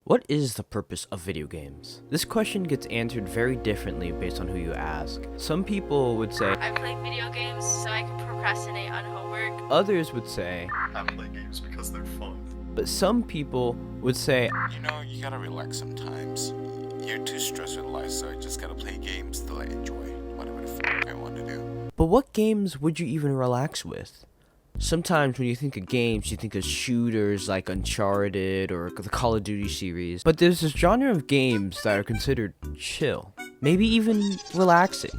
What is the purpose of video games? This question gets answered very differently based on who you ask. Some people would say, I play video games so I can procrastinate on homework. Others would say, I play games because they're fun. but some people would say, You know, you gotta relax sometimes. You're too stressed with life, so I just gotta play games till I enjoy whatever the fuck I want to do. but what games would you even relax with? Sometimes when you think of games, you think of shooters like Uncharted or the Call of Duty series. But there's this genre of games that are considered chill, maybe even relaxing.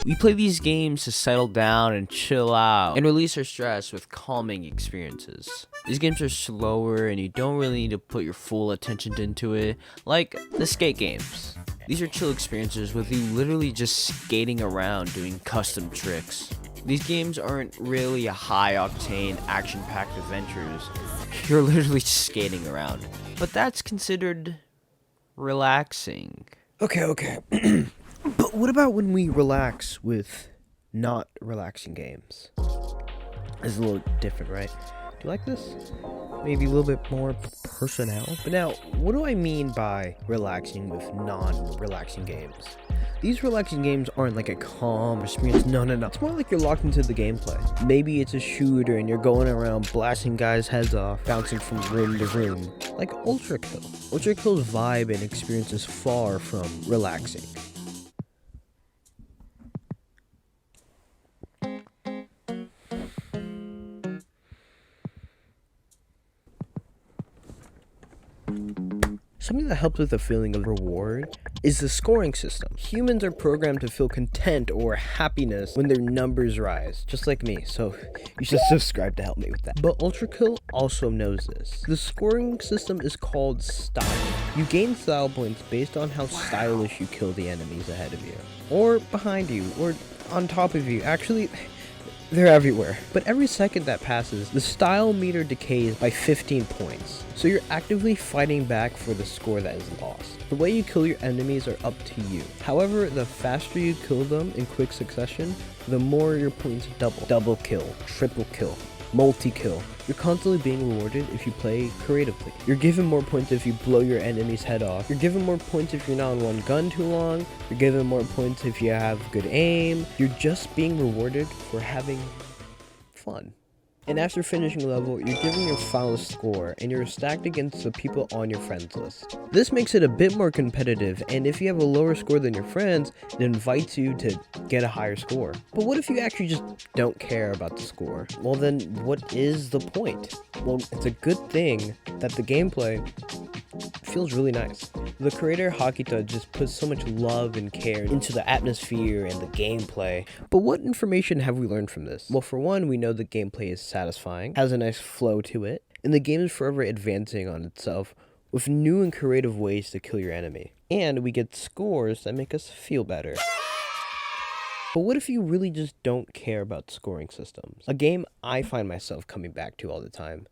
We play these games to settle down and chill out and release our stress with calming experiences. These games are slower and you don't really need to put your full attention into it, like the skate games. These are chill experiences with you literally just skating around doing custom tricks. These games aren't really a high-octane, action-packed adventures. You're literally just skating around. But that's considered relaxing. Okay. But what about when we relax with not relaxing games? It's a little different, right? Do you like this? Maybe a little bit more personnel. But now, what do I mean by relaxing with non-relaxing games? These relaxing games aren't like a calm experience. No. It's more like you're locked into the gameplay. Maybe it's a shooter and you're going around blasting guys' heads off, bouncing from room to room. Like Ultra Kill. Ultra Kill's vibe and experience is far from relaxing. Something that helps with the feeling of reward is the scoring system. Humans are programmed to feel content or happiness when their numbers rise, just like me, so you should subscribe to help me with that. But Ultra Kill also knows this. The scoring system is called style. You gain style points based on how stylish you kill the enemies ahead of you, or behind you, or on top of you. Actually, they're everywhere. But every second that passes, the style meter decays by 15 points. So you're actively fighting back for the score that is lost. The way you kill your enemies are up to you. However, the faster you kill them in quick succession, the more your points double. Double kill, triple kill, multi-kill. You're constantly being rewarded if you play creatively. You're given more points if you blow your enemy's head off. You're given more points if you're not on one gun too long. You're given more points if you have good aim. You're just being rewarded for having fun. And after finishing a level, you're given your final score, and you're stacked against the people on your friends list. This makes it a bit more competitive, and if you have a lower score than your friends, it invites you to get a higher score. But what if you actually just don't care about the score? Well then, what is the point? Well, it's a good thing that the gameplay feels really nice. The creator Hakita just puts so much love and care into the atmosphere and the gameplay. But what information have we learned from this? Well, for one, we know the gameplay is satisfying, has a nice flow to it, and the game is forever advancing on itself with new and creative ways to kill your enemy. And we get scores that make us feel better. But what if you really just don't care about scoring systems? A game I find myself coming back to all the time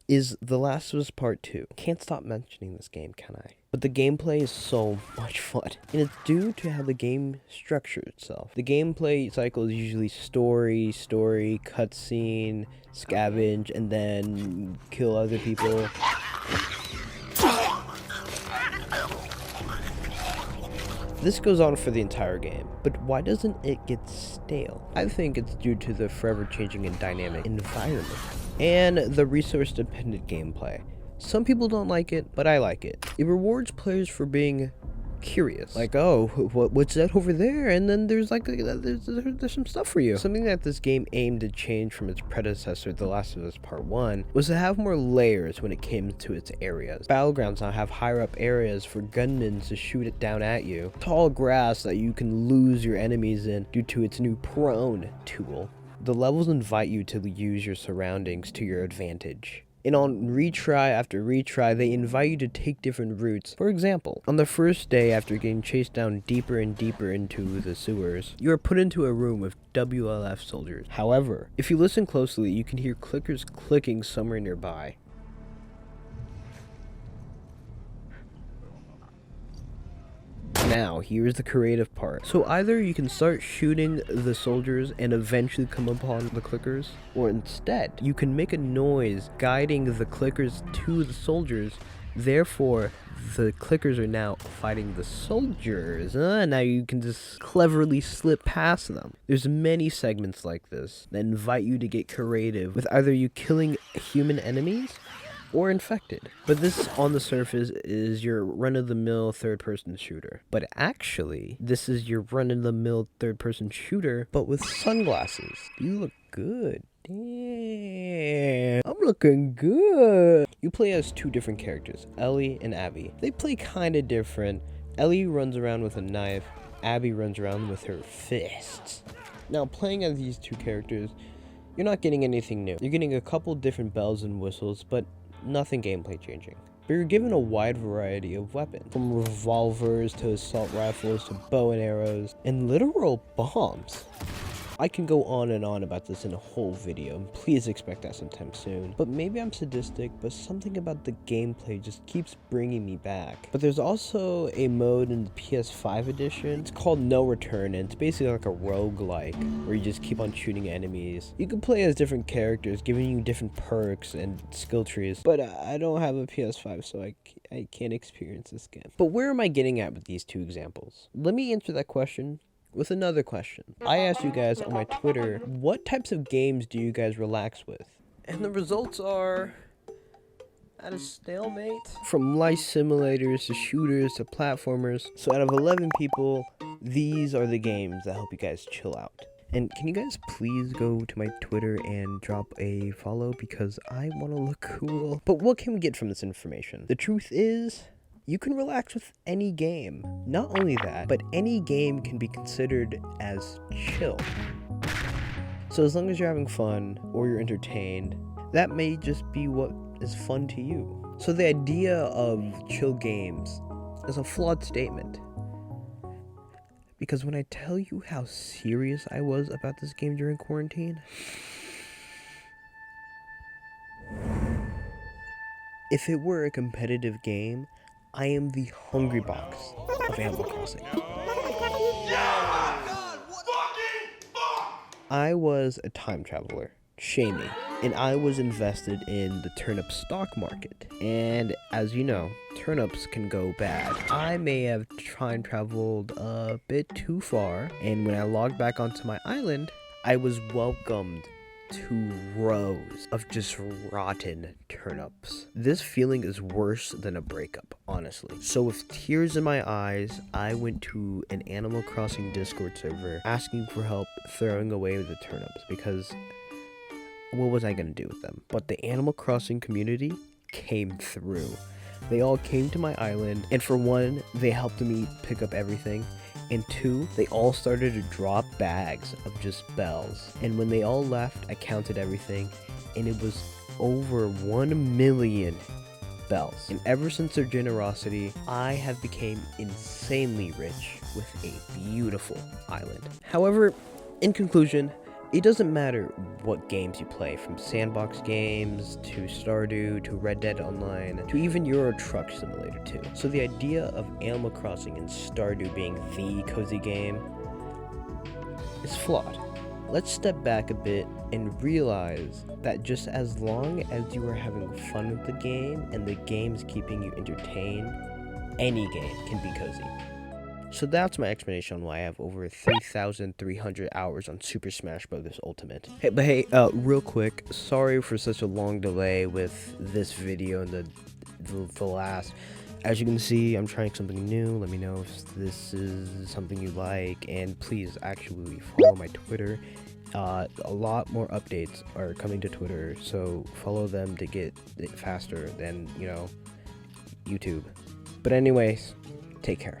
is The Last of Us Part 2. Can't stop mentioning this game, can I? But the gameplay is so much fun, and it's due to how the game structures itself. The gameplay cycle is usually story, cutscene, scavenge, and then kill other people. This goes on for the entire game, but why doesn't it get stale? I think it's due to the forever changing and dynamic environment and the resource dependent gameplay. Some people don't like it, but I like it. It rewards players for being curious. Like, oh, what's that over there? And then there's like, there's some stuff for you. Something that this game aimed to change from its predecessor, The Last of Us Part 1, was to have more layers when it came to its areas. Battlegrounds now have higher up areas for gunmen to shoot it down at you. Tall grass that you can lose your enemies in due to its new prone tool. The levels invite you to use your surroundings to your advantage. And on retry after retry, they invite you to take different routes. For example, on the first day after getting chased down deeper and deeper into the sewers, you are put into a room with WLF soldiers. However, if you listen closely, you can hear clickers clicking somewhere nearby. Now, here's the creative part. So either you can start shooting the soldiers and eventually come upon the clickers, or instead, you can make a noise guiding the clickers to the soldiers. Therefore, the clickers are now fighting the soldiers. Now you can just cleverly slip past them. There's many segments like this that invite you to get creative with either you killing human enemies or infected. But this, on the surface, is your run-of-the-mill third-person shooter. But actually, this is your run-of-the-mill third-person shooter, but with sunglasses. You look good. Damn, I'm looking good. You play as two different characters, Ellie and Abby. They play kind of different. Ellie runs around with a knife. Abby runs around with her fists. Now, playing as these two characters, you're not getting anything new. You're getting a couple different bells and whistles, but nothing gameplay changing. But you're given a wide variety of weapons, from revolvers to assault rifles to bow and arrows, and literal bombs. I can go on and on about this in a whole video, and please expect that sometime soon. But maybe I'm sadistic, but something about the gameplay just keeps bringing me back. But there's also a mode in the PS5 edition. It's called No Return, and it's basically like a roguelike, where you just keep on shooting enemies. You can play as different characters, giving you different perks and skill trees, but I don't have a PS5, so I can't experience this game. But where am I getting at with these two examples? Let me answer that question with another question. I asked you guys on my Twitter, what types of games do you guys relax with? And the results are at a stalemate. From life simulators to shooters to platformers. So out of 11 people, these are the games that help you guys chill out. And can you guys please go to my Twitter and drop a follow, because I want to look cool. But what can we get from this information? The truth is, you can relax with any game. Not only that, but any game can be considered as chill. So as long as you're having fun or you're entertained, that may just be what is fun to you. So the idea of chill games is a flawed statement. Because when I tell you how serious I was about this game during quarantine, if it were a competitive game, I am the hungry box of Animal Crossing. I was a time traveler, shame me, and I was invested in the turnip stock market. And as you know, turnips can go bad. I may have time traveled a bit too far, and when I logged back onto my island, I was welcomed to rows of just rotten turnips. This feeling is worse than a breakup, honestly. So with tears in my eyes, I went to an Animal Crossing Discord server asking for help throwing away the turnips, because what was I gonna do with them? But the Animal Crossing community came through. They all came to my island, and for one, they helped me pick up everything. And two, they all started to drop bags of just bells. And when they all left, I counted everything, and it was over 1 million bells. And ever since their generosity, I have become insanely rich with a beautiful island. However, in conclusion, it doesn't matter what games you play, from sandbox games to Stardew to Red Dead Online to even Euro Truck Simulator 2. So the idea of Animal Crossing and Stardew being the cozy game is flawed. Let's step back a bit and realize that just as long as you are having fun with the game and the game's keeping you entertained, any game can be cozy. So that's my explanation on why I have over 3,300 hours on Super Smash Bros. Ultimate. Hey, real quick, sorry for such a long delay with this video and the last. As you can see, I'm trying something new. Let me know if this is something you like, and please actually follow my Twitter. A lot more updates are coming to Twitter, so follow them to get it faster than, YouTube. But anyways, take care.